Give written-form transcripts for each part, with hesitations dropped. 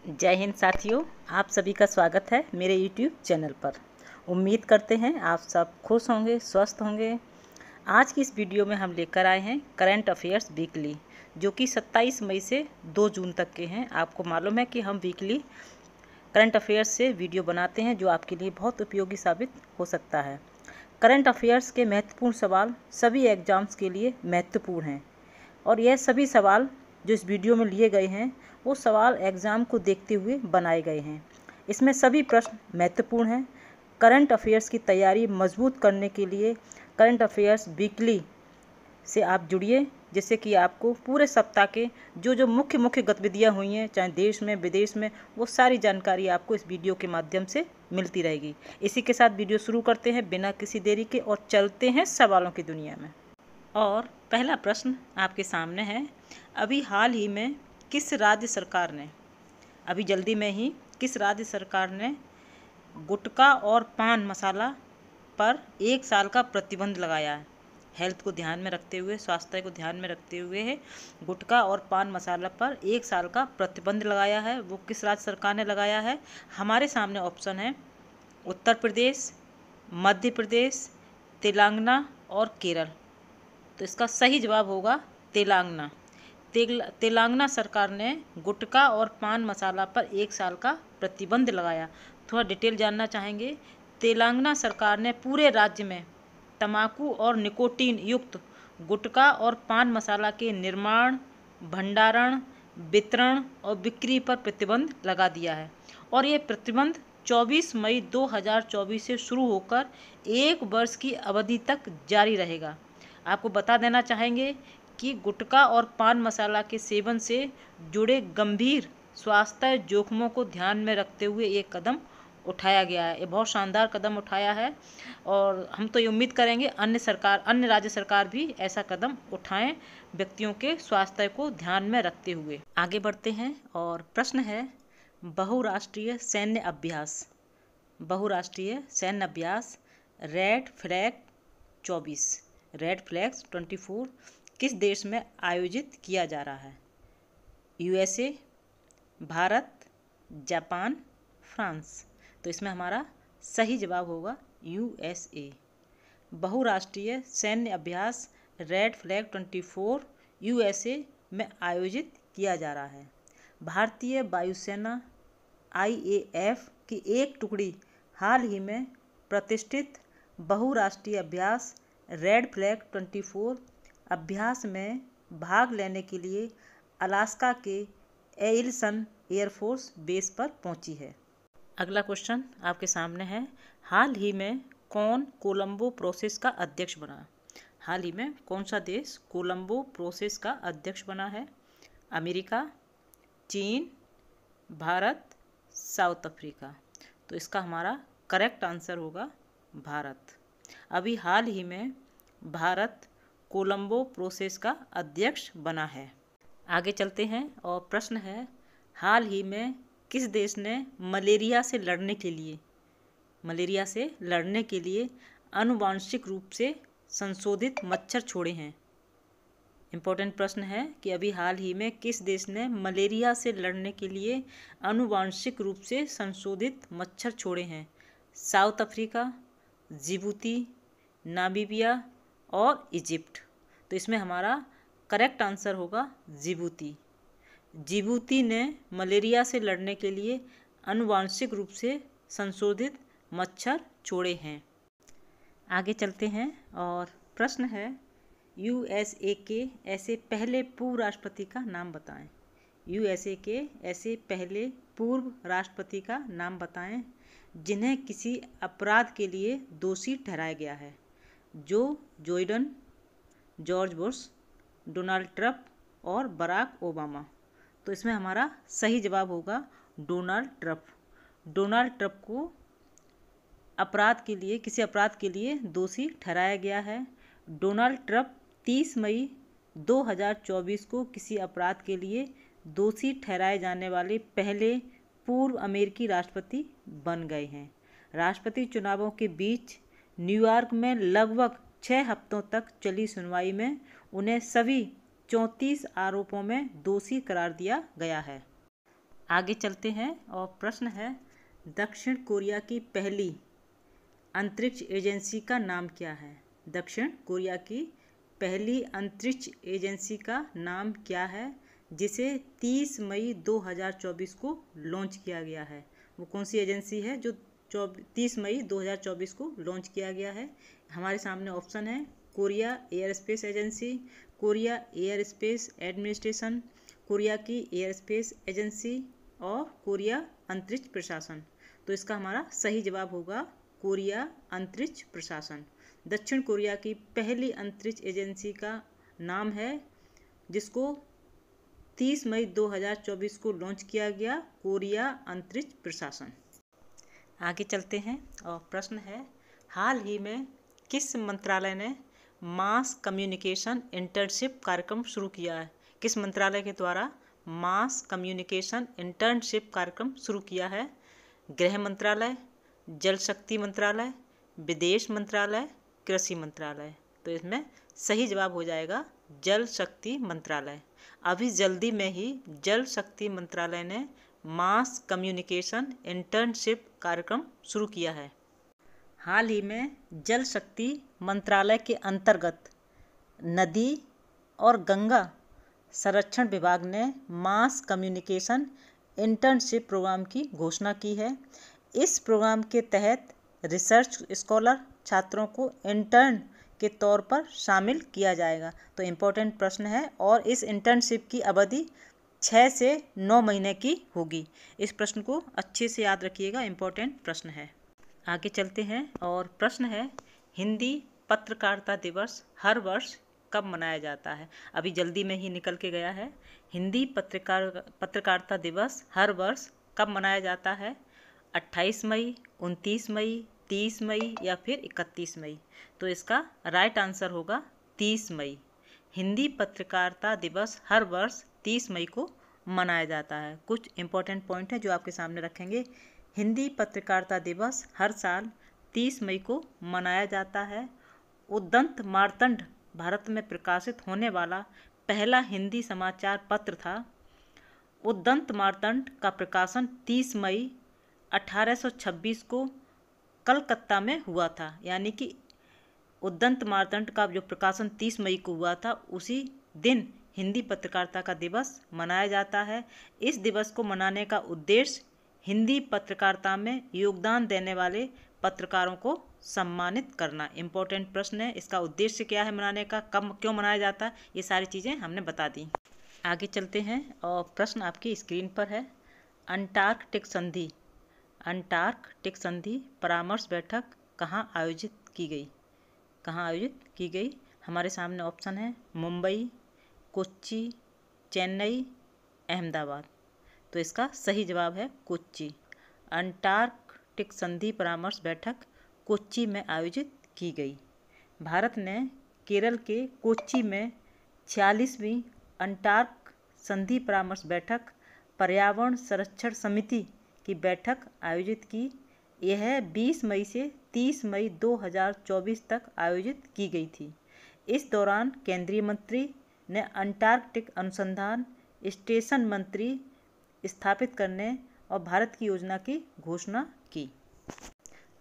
जय हिंद साथियों, आप सभी का स्वागत है मेरे YouTube चैनल पर। उम्मीद करते हैं आप सब खुश होंगे, स्वस्थ होंगे। आज की इस वीडियो में हम लेकर आए हैं करंट अफेयर्स वीकली, जो कि 27 मई से 2 जून तक के हैं। आपको मालूम है कि हम वीकली करंट अफेयर्स से वीडियो बनाते हैं, जो आपके लिए बहुत उपयोगी साबित हो सकता है। करंट अफेयर्स के महत्वपूर्ण सवाल सभी एग्जाम्स के लिए महत्वपूर्ण हैं, और यह सभी सवाल जो इस वीडियो में लिए गए हैं वो सवाल एग्ज़ाम को देखते हुए बनाए गए हैं। इसमें सभी प्रश्न महत्वपूर्ण हैं। करंट अफेयर्स की तैयारी मजबूत करने के लिए करंट अफेयर्स वीकली से आप जुड़िए, जिससे कि आपको पूरे सप्ताह के जो मुख्य गतिविधियां हुई हैं, चाहे देश में विदेश में, वो सारी जानकारी आपको इस वीडियो के माध्यम से मिलती रहेगी। इसी के साथ वीडियो शुरू करते हैं बिना किसी देरी के और चलते हैं सवालों की दुनिया में। और पहला प्रश्न आपके सामने है, अभी हाल ही में किस राज्य सरकार ने किस राज्य सरकार ने गुटखा और पान मसाला पर 1 साल का प्रतिबंध लगाया है? हेल्थ को ध्यान में रखते हुए, स्वास्थ्य को ध्यान में रखते हुए गुटखा और पान मसाला पर 1 साल का प्रतिबंध लगाया है। वो किस राज्य सरकार ने लगाया है? हमारे सामने ऑप्शन है उत्तर प्रदेश, मध्य प्रदेश, तेलंगाना और केरल। तो इसका सही जवाब होगा तेलंगाना। तेलंगाना सरकार ने गुटखा और पान मसाला पर 1 साल का प्रतिबंध लगाया। थोड़ा डिटेल जानना चाहेंगे। तेलंगाना सरकार ने पूरे राज्य में तंबाकू और निकोटीन युक्त गुटखा और पान मसाला के निर्माण, भंडारण, वितरण और बिक्री पर प्रतिबंध लगा दिया है। और ये प्रतिबंध 24 मई 2024 से शुरू होकर 1 वर्ष की अवधि तक जारी रहेगा। आपको बता देना चाहेंगे कि गुटखा और पान मसाला के सेवन से जुड़े गंभीर स्वास्थ्य जोखिमों को ध्यान में रखते हुए ये कदम उठाया गया है। ये बहुत शानदार कदम उठाया है, और हम तो ये उम्मीद करेंगे अन्य राज्य सरकार भी ऐसा कदम उठाएं, व्यक्तियों के स्वास्थ्य को ध्यान में रखते हुए। आगे बढ़ते हैं और प्रश्न है, बहुराष्ट्रीय सैन्य अभ्यास रेड फ्लैग 24 किस देश में आयोजित किया जा रहा है? USA, Bharat, Japan, France. तो इसमें हमारा सही जवाब होगा USA। बहुराष्ट्रीय सैन्य अभ्यास रेड फ्लैग 24 USA में आयोजित किया जा रहा है। भारतीय वायुसेना IAF की एक टुकड़ी हाल ही में प्रतिष्ठित बहुराष्ट्रीय अभ्यास रेड फ्लैग 24 अभ्यास में भाग लेने के लिए अलास्का के एयरसन एयरफोर्स बेस पर पहुंची है। अगला क्वेश्चन आपके सामने है, हाल ही में कौन कोलंबो प्रोसेस का अध्यक्ष बना? हाल ही में कौन सा देश कोलंबो प्रोसेस का अध्यक्ष बना है? अमेरिका, चीन, भारत, साउथ अफ्रीका। तो इसका हमारा करेक्ट आंसर होगा भारत। अभी हाल ही में भारत कोलंबो प्रोसेस का अध्यक्ष बना है। आगे चलते हैं और प्रश्न है, हाल ही में किस देश ने मलेरिया से लड़ने के लिए आनुवांशिक रूप से संशोधित मच्छर छोड़े हैं? इम्पोर्टेंट प्रश्न है कि अभी हाल ही में किस देश ने मलेरिया से लड़ने के लिए आनुवांशिक रूप से संशोधित मच्छर छोड़े हैं? साउथ अफ्रीका, जिबूती, नामीबिया और इजिप्ट। तो इसमें हमारा करेक्ट आंसर होगा जिबूती ने मलेरिया से लड़ने के लिए आनुवांशिक रूप से संशोधित मच्छर छोड़े हैं। आगे चलते हैं और प्रश्न है, USA के ऐसे पहले पूर्व राष्ट्रपति का नाम बताएं। USA के ऐसे पहले पूर्व राष्ट्रपति का नाम बताएं जिन्हें किसी अपराध के लिए दोषी ठहराया गया है। जो जोइडन, जॉर्ज बुश, डोनाल्ड ट्रंप और बराक ओबामा। तो इसमें हमारा सही जवाब होगा डोनाल्ड ट्रंप को किसी अपराध के लिए दोषी ठहराया गया है। डोनाल्ड ट्रंप 30 मई 2024 को किसी अपराध के लिए दोषी ठहराए जाने वाले पहले पूर्व अमेरिकी राष्ट्रपति बन गए हैं। राष्ट्रपति चुनावों के बीच न्यूयॉर्क में लगभग 6 हफ्तों तक चली सुनवाई में उन्हें सभी 34 आरोपों में दोषी करार दिया गया है। आगे चलते हैं और प्रश्न है, दक्षिण कोरिया की पहली अंतरिक्ष एजेंसी का नाम क्या है? दक्षिण कोरिया की पहली अंतरिक्ष एजेंसी का नाम क्या है, जिसे 30 मई 2024 को लॉन्च किया गया है? वो कौन सी एजेंसी है जो 30 मई 2024 को लॉन्च किया गया है? हमारे सामने ऑप्शन है Korea air space agency, Korea air space administration, Korea की एयर स्पेस एजेंसी और कोरिया अंतरिक्ष प्रशासन। तो इसका हमारा सही जवाब होगा कोरिया अंतरिक्ष प्रशासन। दक्षिण कोरिया की पहली अंतरिक्ष एजेंसी का नाम है, जिसको 30 मई 2024 को लॉन्च किया गया, कोरिया अंतरिक्ष प्रशासन। आगे चलते हैं और प्रश्न है, हाल ही में किस मंत्रालय ने मास कम्युनिकेशन इंटर्नशिप कार्यक्रम शुरू किया है? किस मंत्रालय के द्वारा मास कम्युनिकेशन इंटर्नशिप कार्यक्रम शुरू किया है? गृह मंत्रालय, जल शक्ति मंत्रालय, विदेश मंत्रालय, कृषि मंत्रालय। तो इसमें सही जवाब हो जाएगा जल शक्ति मंत्रालय। अभी जल्दी में ही जल शक्ति मंत्रालय ने मास कम्युनिकेशन इंटर्नशिप कार्यक्रम शुरू किया है। हाल ही में जल शक्ति मंत्रालय के अंतर्गत नदी और गंगा संरक्षण विभाग ने मास कम्युनिकेशन इंटर्नशिप प्रोग्राम की घोषणा की है। इस प्रोग्राम के तहत रिसर्च स्कॉलर छात्रों को इंटर्न के तौर पर शामिल किया जाएगा। तो इम्पोर्टेंट प्रश्न है और इस इंटर्नशिप की अवधि 6 से 9 महीने की होगी। इस प्रश्न को अच्छे से याद रखिएगा, इम्पोर्टेंट प्रश्न है। आगे चलते हैं और प्रश्न है, हिंदी पत्रकारिता दिवस हर वर्ष कब मनाया जाता है? अभी जल्दी में ही निकल के गया है। हिंदी पत्रकारिता दिवस हर वर्ष कब मनाया जाता है? 28 मई, 29 मई, 30 मई या फिर 31 मई? तो इसका राइट आंसर होगा 30 मई। हिंदी पत्रकारिता दिवस हर वर्ष 30 मई को मनाया जाता है। कुछ इंपॉर्टेंट पॉइंट है जो आपके सामने रखेंगे। हिंदी पत्रकारिता दिवस हर साल 30 मई को मनाया जाता है। उद्यंत मार्तंड भारत में प्रकाशित होने वाला पहला हिंदी समाचार पत्र था। उद्यंत मार्तंड का प्रकाशन 30 मई 1826 को कलकत्ता में हुआ था। यानी कि उद्यंत मार्तंड का जो प्रकाशन 30 मई को हुआ था, उसी दिन हिंदी पत्रकारिता का दिवस मनाया जाता है। इस दिवस को मनाने का उद्देश्य हिंदी पत्रकारिता में योगदान देने वाले पत्रकारों को सम्मानित करना। इम्पोर्टेंट प्रश्न है, इसका उद्देश्य क्या है मनाने का, कब क्यों मनाया जाता है, ये सारी चीज़ें हमने बता दी। आगे चलते हैं और प्रश्न आपकी स्क्रीन पर है, अंटार्कटिक संधि परामर्श बैठक कहाँ आयोजित की गई? कहाँ आयोजित की गई? हमारे सामने ऑप्शन है मुंबई, कोच्चि, चेन्नई, अहमदाबाद। तो इसका सही जवाब है कोच्चि। अंटार्कटिक संधि परामर्श बैठक कोच्चि में आयोजित की गई। भारत ने केरल के कोच्चि में 46वीं अंटार्क संधि परामर्श बैठक पर्यावरण संरक्षण समिति की बैठक आयोजित की। यह 20 मई से 30 मई 2024 तक आयोजित की गई थी। इस दौरान केंद्रीय मंत्री ने अंटार्कटिक अनुसंधान स्टेशन मंत्री स्थापित करने और भारत की योजना की घोषणा की।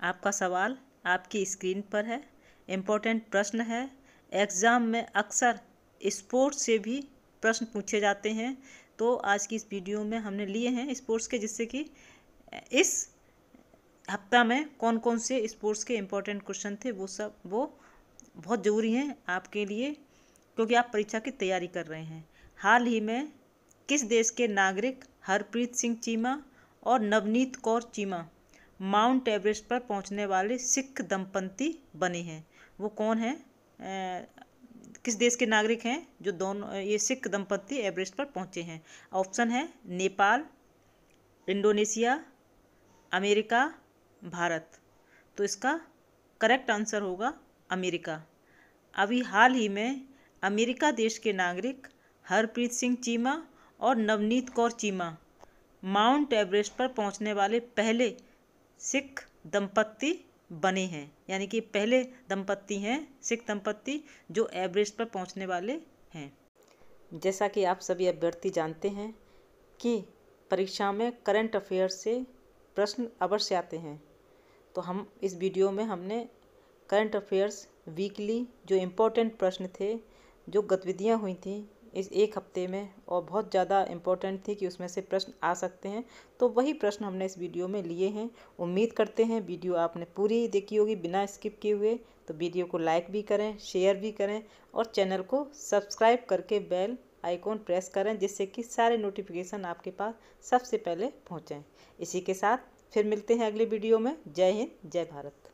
आपका सवाल आपकी स्क्रीन पर है। इम्पोर्टेंट प्रश्न है। एग्ज़ाम में अक्सर स्पोर्ट्स से भी प्रश्न पूछे जाते हैं, तो आज की इस वीडियो में हमने लिए हैं स्पोर्ट्स के, जिससे कि इस हफ्ता में कौन कौन से स्पोर्ट्स के इम्पोर्टेंट क्वेश्चन थे वो बहुत ज़रूरी हैं आपके लिए, क्योंकि आप परीक्षा की तैयारी कर रहे हैं। हाल ही में किस देश के नागरिक हरप्रीत सिंह चीमा और नवनीत कौर चीमा माउंट एवरेस्ट पर पहुंचने वाले सिख दंपति बने हैं? वो कौन है, किस देश के नागरिक हैं जो दोनों ये सिख दंपति एवरेस्ट पर पहुंचे हैं? ऑप्शन है नेपाल, इंडोनेशिया, अमेरिका, भारत। तो इसका करेक्ट आंसर होगा अमेरिका। अभी हाल ही में अमेरिका देश के नागरिक हरप्रीत सिंह चीमा और नवनीत कौर चीमा माउंट एवरेस्ट पर पहुंचने वाले पहले सिख दंपति बने हैं। यानी कि पहले दंपति हैं सिख दंपति जो एवरेस्ट पर पहुंचने वाले हैं। जैसा कि आप सभी अभ्यर्थी जानते हैं कि परीक्षा में करंट अफेयर से प्रश्न अवश्य आते हैं। तो हम इस वीडियो में हमने करंट अफेयर्स वीकली जो इम्पोर्टेंट प्रश्न थे, जो गतिविधियाँ हुई थी इस एक हफ्ते में और बहुत ज़्यादा इम्पोर्टेंट थी कि उसमें से प्रश्न आ सकते हैं, तो वही प्रश्न हमने इस वीडियो में लिए हैं। उम्मीद करते हैं वीडियो आपने पूरी देखी होगी बिना स्किप किए हुए। तो वीडियो को लाइक भी करें, शेयर भी करें और चैनल को सब्सक्राइब करके बेल आइकॉन प्रेस करें, जिससे कि सारे नोटिफिकेशन आपके पास सबसे पहले पहुँचें। इसी के साथ फिर मिलते हैं अगले वीडियो में। जय हिंद, जय भारत।